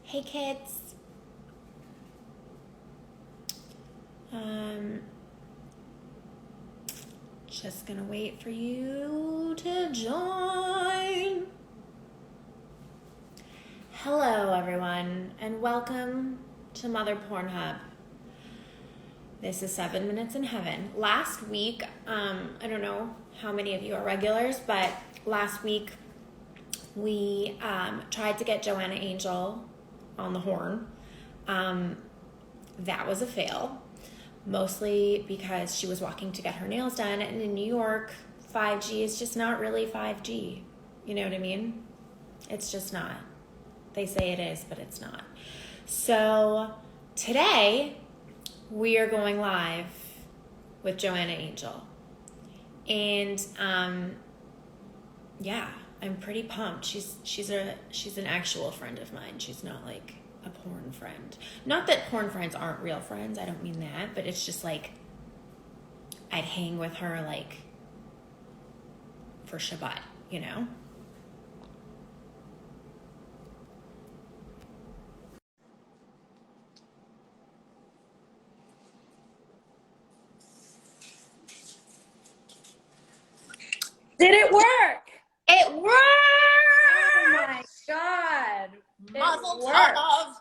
Hey kids. Um, just gonna wait for you to join. Hello everyone and welcome to Mother Pornhub. This is 7 Minutes in Heaven. Last week, I don't know how many of you are regulars, but last week we tried to get Joanna Angel on the horn. That was a fail, mostly because she was walking to get her nails done, and in New York, 5G is just not really 5G. You know what I mean? It's just not. They say it is, but it's not. So today, we are going live with Joanna Angel. And yeah, I'm pretty pumped. She's an actual friend of mine. She's not like a porn friend. Not that porn friends aren't real friends. I don't mean that, but it's just like I'd hang with her like for Shabbat, you know? Did it work? It worked! Oh my God. Muzzle tov!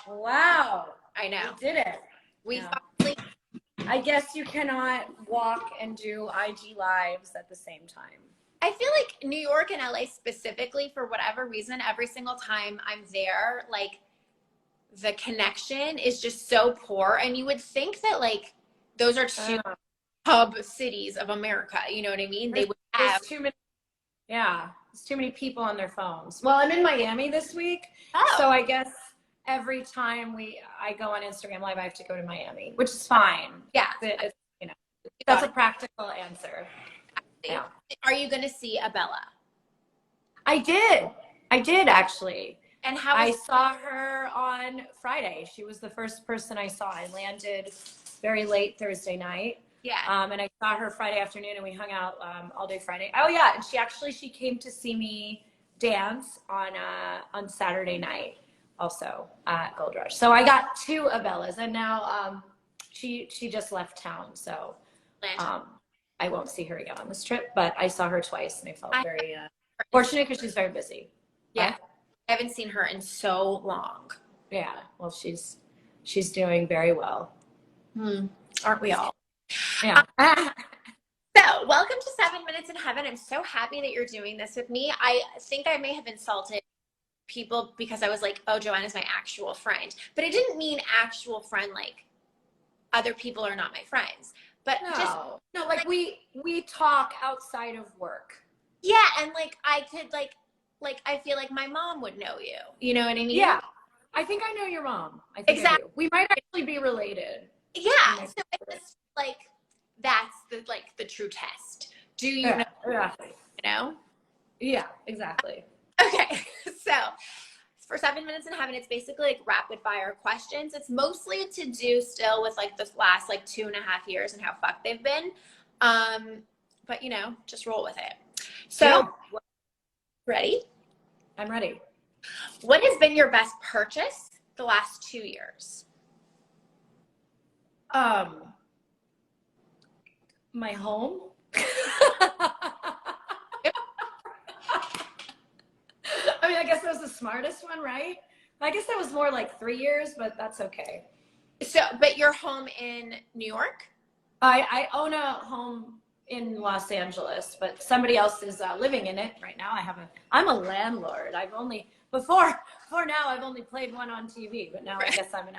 Wow. I know. We did it. We Yeah. finally. I guess you cannot walk and do IG lives at the same time. I feel like New York and LA specifically, for whatever reason, every single time I'm there, like the connection is just so poor. And you would think that like those are two hub cities of America. You know what I mean? They would have too many. Yeah. There's too many people on their phones. Well, I'm in Miami this week. So I guess every time I go on Instagram Live, I have to go to Miami, which is fine. Yeah. It's, that's a practical answer. Yeah. Are you going to see Abella? I did actually. And how I saw her on Friday. She was the first person I saw. I landed very late Thursday night. Yeah. And I saw her Friday afternoon, and we hung out all day Friday. Oh yeah, and she came to see me dance on Saturday night, also at Gold Rush. So I got two Abellas, and now she just left town, so I won't see her again on this trip. But I saw her twice, and I felt very fortunate because she's very busy. Yeah, I haven't seen her in so long. Yeah, well, she's doing very well. Aren't we all? Yeah. So, welcome to 7 Minutes in Heaven. I'm so happy that you're doing this with me. I think I may have insulted people because I was like, oh, Joanna's my actual friend. But I didn't mean actual friend like other people are not my friends. But no, like we talk outside of work. Yeah, and like I could like I feel like my mom would know you. You know what I mean? Yeah. I think I know your mom. I think exactly. I do. We might actually be related. Yeah. So I just like that's the true test. Do you know? Yeah. You know? Yeah, exactly. Okay. So for 7 Minutes in Heaven, it's basically like rapid fire questions. It's mostly to do still with like the last like 2.5 years and how fucked they've been. But you know, just roll with it. So ready? I'm ready. What has been your best purchase the last 2 years? My home. I mean, I guess that was the smartest one, right? I guess that was more like 3 years, but that's okay. So, but your home in New York? I own a home in Los Angeles, but somebody else is living in it right now. I'm a landlord. Before now, I've only played one on TV, but now I guess I'm an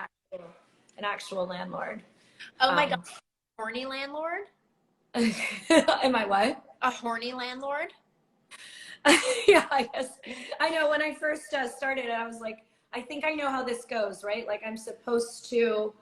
actual landlord. Oh my God. Horny landlord? Am I what? A horny landlord? Yeah, I guess. I know when I first started, I was like, I think I know how this goes, right? Like I'm supposed to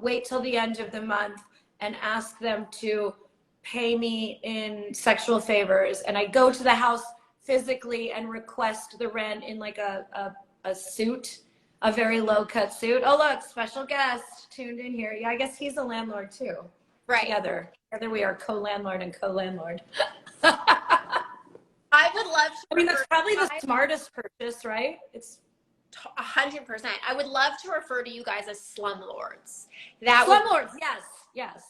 wait till the end of the month and ask them to pay me in sexual favors. And I go to the house physically and request the rent in like a suit, a very low cut suit. Oh, look, special guest tuned in here. Yeah, I guess he's a landlord too. Right. Together we are co-landlord and co-landlord. I would love to. I mean, that's probably the smartest purchase, right? It's 100%. I would love to refer to you guys as slumlords. Slumlords, yes, yes,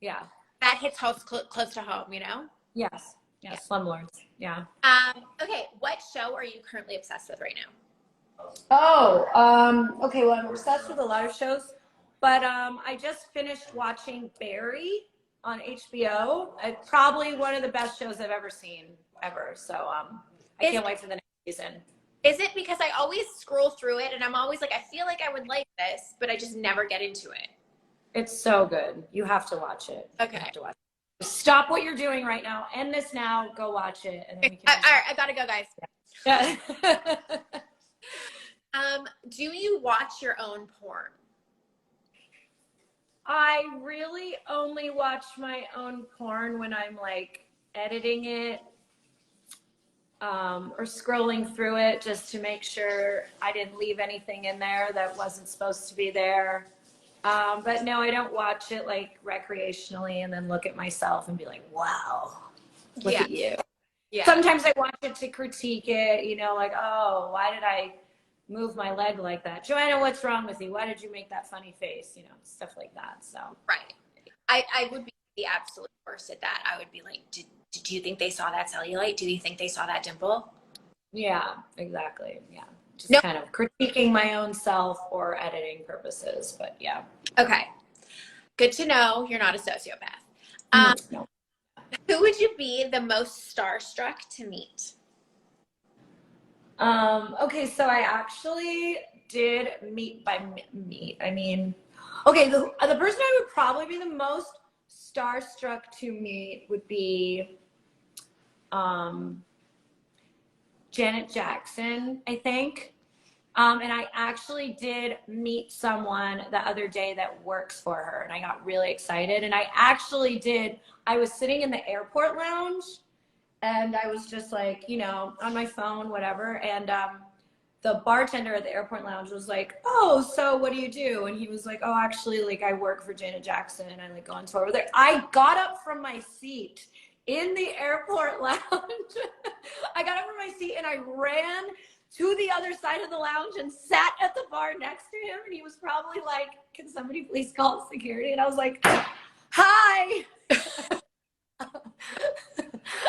yeah. That hits close to home, you know? Yes, yes, slumlords, yeah. Okay, what show are you currently obsessed with right now? Oh, okay, well, I'm obsessed with a lot of shows, but I just finished watching Barry on HBO. It's probably one of the best shows I've ever seen, ever. So I can't wait for the next season. Is it because I always scroll through it and I'm always like, I feel like I would like this, but I just never get into it? It's so good. You have to watch it. Okay. You have to watch it. Stop what you're doing right now. End this now. Go watch it. And then we can all right, I gotta go, guys. Yeah. Do you watch your own porn? I really only watch my own porn when I'm like editing it or scrolling through it just to make sure I didn't leave anything in there that wasn't supposed to be there. But no, I don't watch it like recreationally and then look at myself and be like, wow, look at you. Yeah. Sometimes I watch it to critique it, you know, like, oh, why did I move my leg like that? Joanna, what's wrong with you? Why did you make that funny face? You know, stuff like that. So right. I would be the absolute worst at that. I would be like, do you think they saw that cellulite? Do you think they saw that dimple? Yeah, exactly. Yeah. Just kind of critiquing my own self for editing purposes. But yeah. Okay. Good to know you're not a sociopath. No. Who would you be the most starstruck to meet? Okay, so I actually did meet. I mean, okay, the person I would probably be the most starstruck to meet would be Janet Jackson, I think. And I actually did meet someone the other day that works for her, and I got really excited. And I was sitting in the airport lounge, and I was just like, you know, on my phone, whatever. And the bartender at the airport lounge was like, oh, so what do you do? And he was like, oh, actually, like, I work for Janet Jackson, and I like go on tour with her. I got up from my seat in the airport lounge. I got up from my seat and I ran to the other side of the lounge and sat at the bar next to him. And he was probably like, can somebody please call security? And I was like, hi.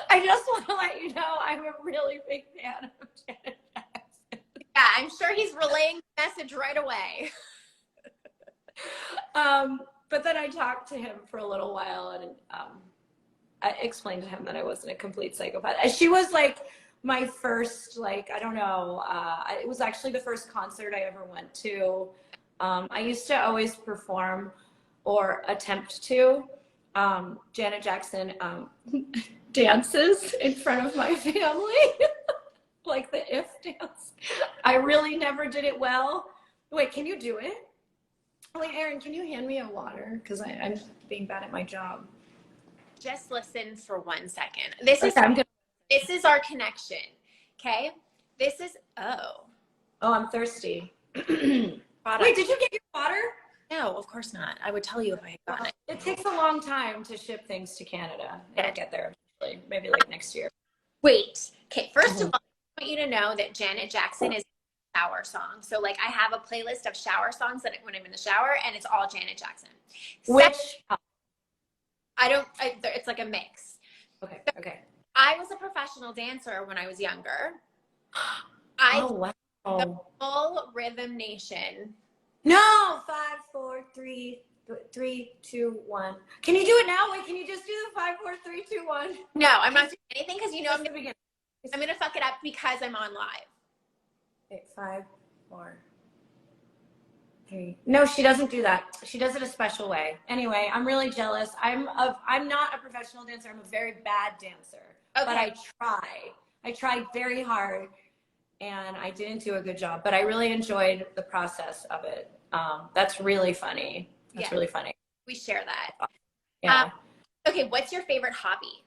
I just want to let you know I'm a really big fan of Janet Jackson. Yeah, I'm sure he's relaying the message right away. But then I talked to him for a little while, and I explained to him that I wasn't a complete psychopath. She was like my first, like, I don't know, it was actually the first concert I ever went to. I used to always perform or attempt to Janet Jackson dances in front of my family, like the If dance. I really never did it well. Wait, can you do it? Wait, Erin, can you hand me a water? Because I'm being bad at my job. Just listen for 1 second. This is our connection. Okay? This is Oh, I'm thirsty. Wait, did you get your water? No, of course not. I would tell you if I had gotten it. It takes a long time to ship things to Canada. I'll get there eventually, maybe like next year. Wait. Okay, first of all, I want you to know that Janet Jackson is a shower song. So like I have a playlist of shower songs that when I'm in the shower, and it's all Janet Jackson. It's like a mix. Okay, okay. I was a professional dancer when I was younger. Wow. The full Rhythm Nation. No, 5, 4, 3, 2, 1. Can you do it now? Wait, can you just do the 5, 4, 3, 2, 1? No, I'm not doing anything because you know I'm gonna fuck it up because I'm on live. Okay, 5, 4, 3. No, she doesn't do that. She does it a special way. Anyway, I'm really jealous. I'm not a professional dancer. I'm a very bad dancer. Okay. But I try. I tried very hard, and I didn't do a good job. But I really enjoyed the process of it. That's really funny. That's really funny. We share that. Yeah. Okay, what's your favorite hobby?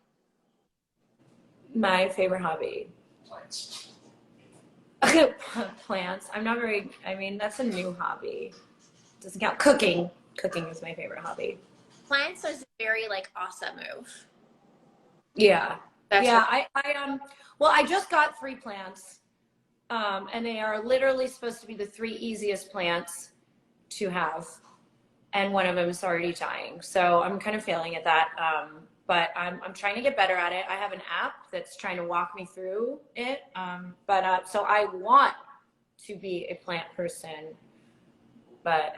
My favorite hobby. Plants. I'm not very, I mean, that's a new hobby. Doesn't count. Cooking. Cooking is my favorite hobby. Plants is a very like awesome move. Yeah. Well, I just got 3 plants. And they are literally supposed to be the 3 easiest plants to have. And one of them is already dying. So I'm kind of failing at that. But I'm trying to get better at it. I have an app that's trying to walk me through it. So I want to be a plant person. But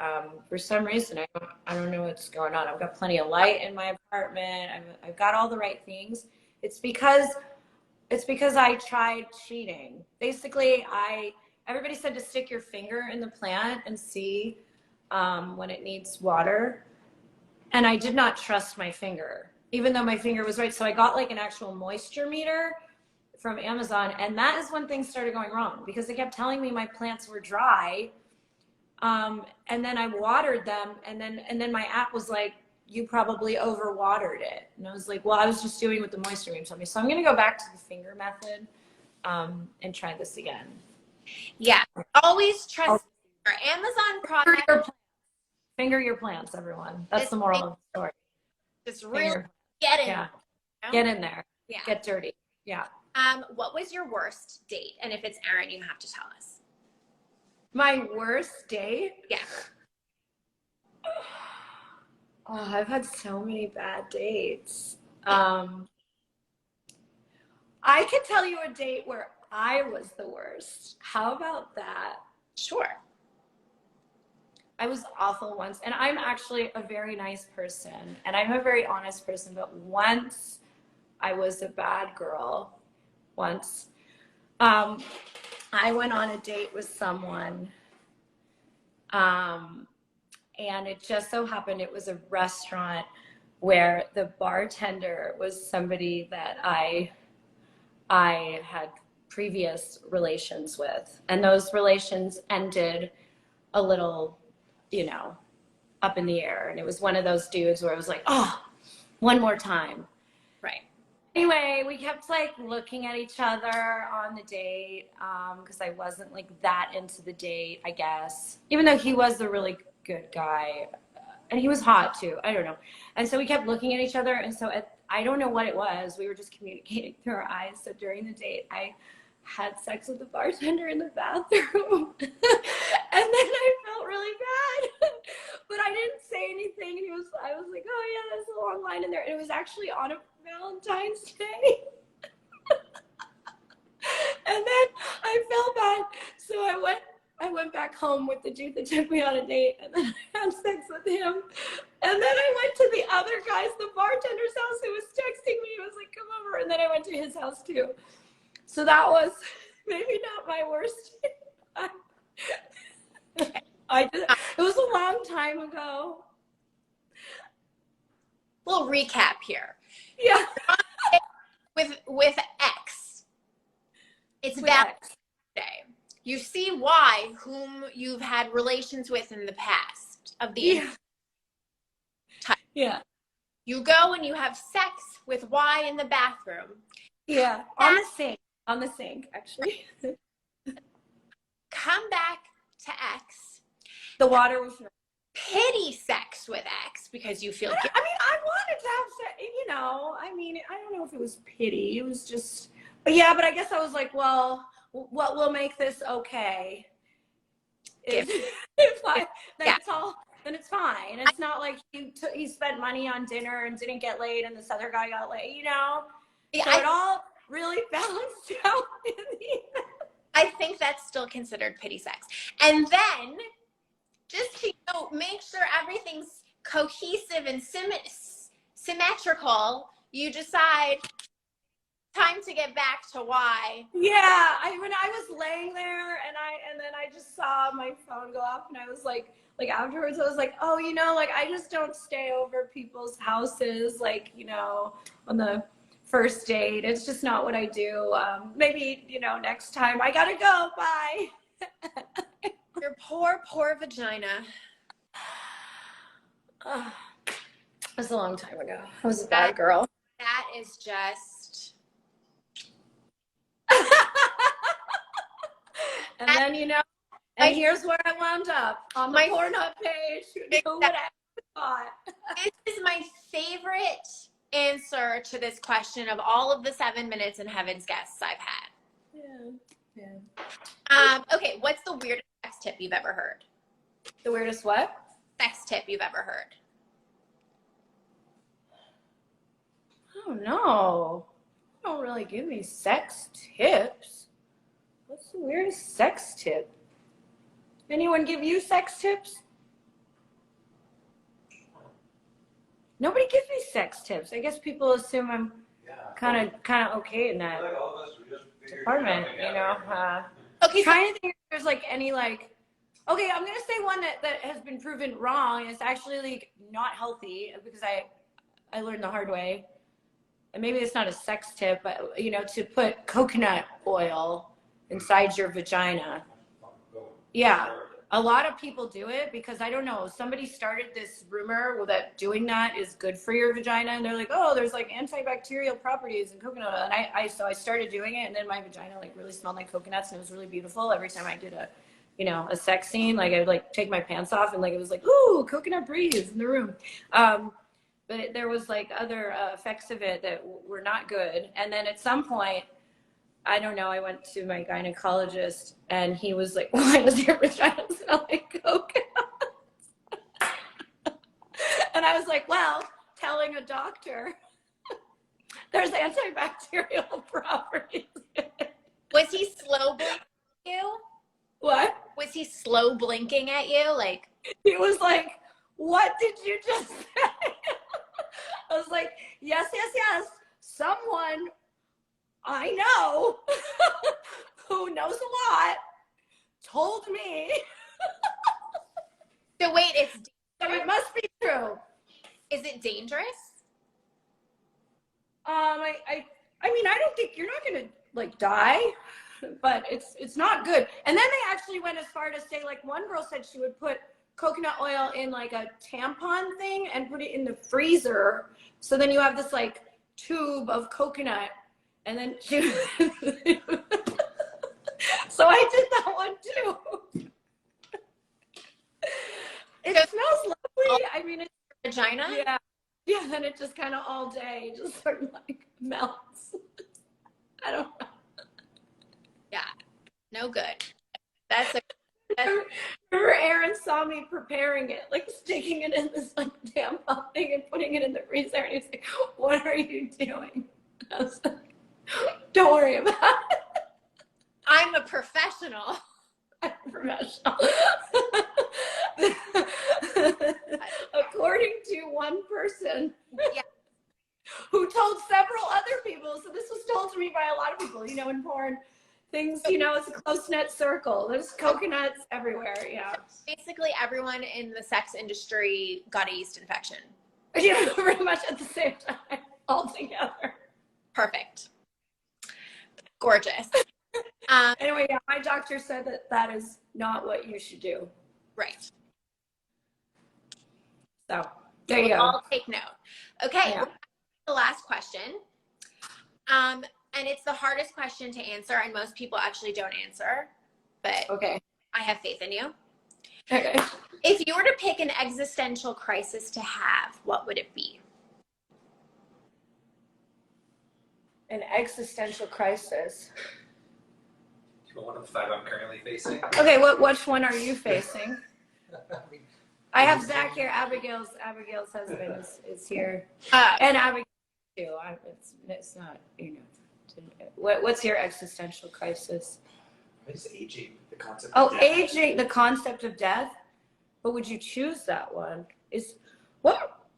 for some reason, I don't know what's going on. I've got plenty of light in my apartment. I've got all the right things. It's because I tried cheating. Basically, everybody said to stick your finger in the plant and see when it needs water. And I did not trust my finger, even though my finger was right. So I got like an actual moisture meter from Amazon. And that is when things started going wrong, because they kept telling me my plants were dry. And then I watered them, and then my app was like, you probably overwatered it. And I was like, well, I was just doing what the moisture meter told me. So I'm going to go back to the finger method and try this again. Yeah. Always trust our Amazon product. Finger your plants, everyone. That's the moral of the story. Just really get in. Yeah. Get in there. Yeah. Get dirty. Yeah. What was your worst date? And if it's Aaron, you have to tell us. My worst date? Yeah. Oh, I've had so many bad dates. I could tell you a date where I was the worst. How about that? Sure. I was awful once, and I'm actually a very nice person, and I'm a very honest person, but once I was a bad girl. Once. I went on a date with someone, and it just so happened it was a restaurant where the bartender was somebody that I had previous relations with, and those relations ended a little, up in the air. And it was one of those dudes where it was like, oh, one more time. Right. Anyway, we kept like looking at each other on the date because I wasn't like that into the date, I guess, even though he was a really good guy and he was hot too. I don't know. And so we kept looking at each other. And so I don't know what it was. We were just communicating through our eyes. So during the date, I had sex with the bartender in the bathroom. And then I felt really bad. But I didn't say anything. I was like, oh yeah, there's a long line in there. And it was actually on a Valentine's Day. And then I felt bad. So I went back home with the dude that took me on a date, and then I had sex with him. And then I went to the other guy's, the bartender's house, who was texting me. He was like, come over. And then I went to his house too. So that was maybe not my worst. It was a long time ago. Little recap here. Yeah. With X. It's Valentine's Day. You see Y, whom you've had relations with in the past of the type. Yeah. You go and you have sex with Y in the bathroom. Yeah. On the sink, actually. Come back to X. The water was pity sex with X because you feel guilty. I mean, I wanted to have sex, I don't know if it was pity. It was just, but I guess I was like, well, what will make this okay? Then it's fine. It's not like he spent money on dinner and didn't get laid and this other guy got laid, So it all really balanced out in the end. I think that's still considered pity sex. And then, just to make sure everything's cohesive and symmetrical, you decide time to get back to Y. Yeah, when I was laying there and then I just saw my phone go off, and I was like afterwards I was like, oh, I just don't stay over people's houses, on the first date. It's just not what I do. Maybe, next time. I gotta go. Bye. Your poor vagina. It was a long time ago. I was a bad girl. That is just. And then, and here's where I wound up on the Pornhub page. What I thought. This is my favorite answer to this question of all of the 7 minutes in Heaven's Guests I've had. Yeah. Okay, what's the weirdest sex tip you've ever heard? The weirdest what? Sex tip you've ever heard? Oh no. Don't really give me sex tips. What's the weirdest sex tip? Anyone give you sex tips? Nobody gives me sex tips. I guess people assume I'm kind of okay in that department, you know. Okay, Trying to think if there's like any like. Okay, I'm gonna say one that has been proven wrong. It's actually like not healthy because I learned the hard way. And maybe it's not a sex tip, but you know, to put coconut oil inside your vagina. Yeah, a lot of people do it because I don't know. Somebody started this rumor that doing that is good for your vagina, and they're like, "Oh, there's like antibacterial properties in coconut oil." And so I started doing it, and then my vagina like really smelled like coconuts, and it was really beautiful every time I did a sex scene. Like I would like take my pants off, and like it was like, "Ooh, coconut breeze in the room." But there was like other effects of it that were not good. And then at some point, I don't know, I went to my gynecologist and he was like, "Why does your vagina smell like coconut?" And I was like, "Well, telling a doctor there's antibacterial properties." was he slow blinking at you? What? Was he slow blinking at you? Like, He was like, "What did you just say?" I was like, yes, someone I know who knows a lot told me. so wait, So it must be true. is it dangerous? I mean, I don't think you're not gonna like die, but it's not good. And then they actually went as far to say, like, one girl said she would put coconut oil in like a tampon thing and put it in the freezer. So then you have this like tube of coconut, and then she. So I did that one too. It smells lovely. I mean, it's Vagina? yeah. Then it just kind of all day just sort of like melts. I don't know. Yeah, no good. That's Remember Aaron saw me preparing it, like sticking it in this like tampon thing and putting it in the freezer, and he's like, "What are you doing?" I was like, "Don't worry about it. I'm a professional. I'm professional." According to one person, Yeah. who told several other people, so this was told to me by a lot of people, you know, in porn. Things, you know, it's a close-knit circle. There's coconuts everywhere, yeah. Basically, everyone in the sex industry got a yeast infection. Yeah, pretty much at the same time, all together. Perfect. Gorgeous. Anyway, yeah, my doctor said that that is not what you should do. Right. So there you go. I'll take note. Okay, Yeah. the last question. And it's the hardest question to answer, and most people actually don't answer, but Okay. I have faith in you. Okay. If you were to pick an existential crisis to have, what would it be? An existential crisis. One of the 5 I'm currently facing. Okay, which one are you facing? I have Zach here. Abigail's husband is here, and Abigail too. It's not, you know. What's your existential crisis? It's aging, the concept Oh, of death. aging, the concept of death. But would you choose that one?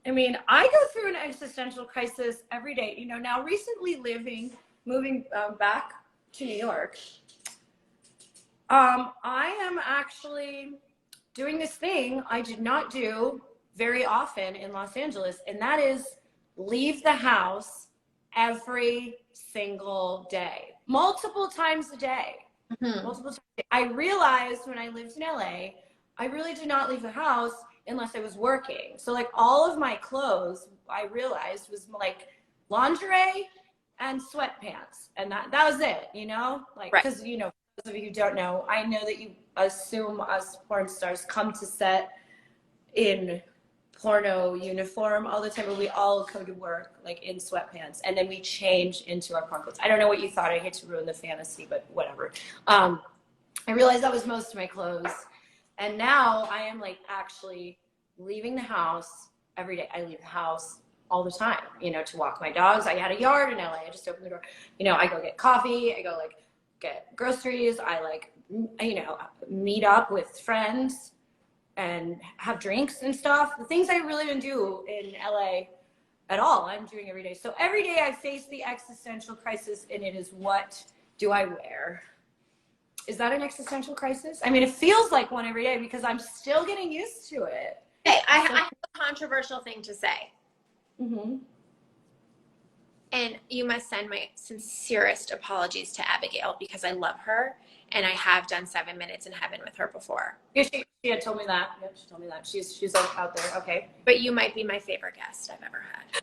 I mean, I go through an existential crisis every day. You know, now recently moving back to New York, I am actually doing this thing I did not do very often in Los Angeles, and that is leave the house every single day, multiple times a day. Mm-hmm. Multiple times. I realized when I lived in LA, I really did not leave the house unless I was working. So like all of my clothes, I realized was like lingerie and sweatpants, and that was it. You know, like because you know, for those of you who don't know, I know that you assume us porn stars come to set in porno uniform all the time, but we all go to work like in sweatpants, and then we change into our porn clothes. I don't know what you thought. I hate to ruin the fantasy, but whatever. I realized that was most of my clothes, and now I am like actually leaving the house every day. I leave the house all the time, you know, to walk my dogs. I had a yard in LA. I just opened the door. You know, I go get coffee. I go like get groceries. I like, you know, meet up with friends and have drinks and stuff. The things I really didn't do in LA at all, I'm doing every day. So every day I face the existential crisis, and it is, what do I wear? Is that an existential crisis? I mean, it feels like one every day because I'm still getting used to it. Hey, I have a controversial thing to say. Mm-hmm. And you must send my sincerest apologies to Abigail because I love her and I have done 7 Minutes in Heaven with her before. Yeah, she had told me that. Yep, she told me that. She's like out there. Okay. But you might be my favorite guest I've ever had.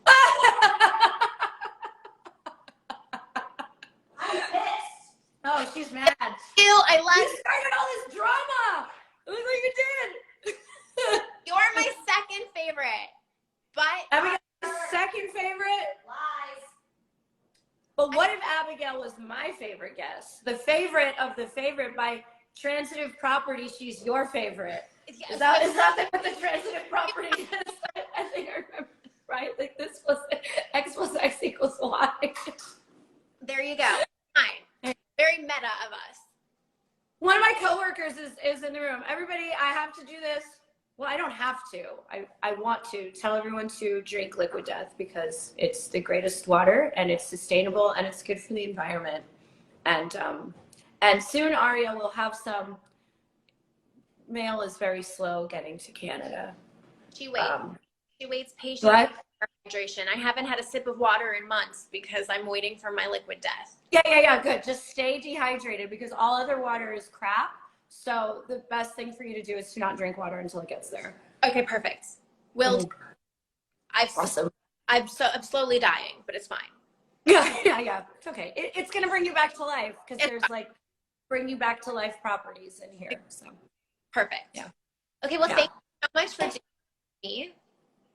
I'm pissed. Oh, she's mad. Ew, I You love started all this drama. Look what you did. You're my second favorite. But Abigail's second favorite? lies. But what if Abigail was my favorite guest? The favorite of the favorite by transitive property, she's your favorite. Yes. Is that what the transitive property is? I think I remember, right? Like this plus X plus X equals Y. There you go. Fine. Very meta of us. One of my coworkers is in the room. Everybody, I have to do this. Well, I don't have to. I want to tell everyone to drink Liquid Death because it's the greatest water and it's sustainable and it's good for the environment. And soon Aria will have some. Mail is very slow getting to Canada. She waits. She waits patiently What? for hydration. I haven't had a sip of water in months because I'm waiting for my Liquid Death. Yeah, good. Just stay dehydrated because all other water is crap. So the best thing for you to do is to not drink water until it gets there. Okay, perfect. Will Awesome. I'm slowly dying, but it's fine. Yeah. It's okay. It's gonna bring you back to life because there's like bring you back to life properties in here. So Perfect. Yeah. Okay, well, Yeah. thank you so much for doing me.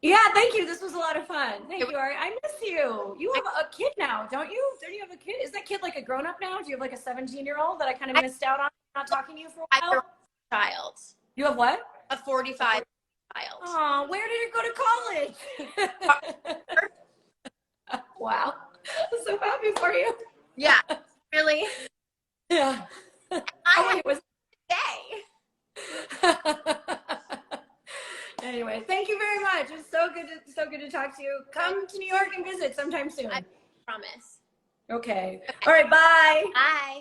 Yeah, thank you. This was a lot of fun. Thank you, Ari. I miss you. You have a kid now, don't you? Don't you have a kid? Is that kid like a grown up now? Do you have like a 17-year-old that I kind of missed out on not talking to you for a I have while? a child, You have what? a 45 child. Oh, where did you go to college? Wow. I'm so happy for you. Yeah, really. Yeah. I wait, was day. Anyway, thank you very much. It's so good to talk to you. Come to New York and visit sometime soon. I promise. Okay. All right, bye. Bye.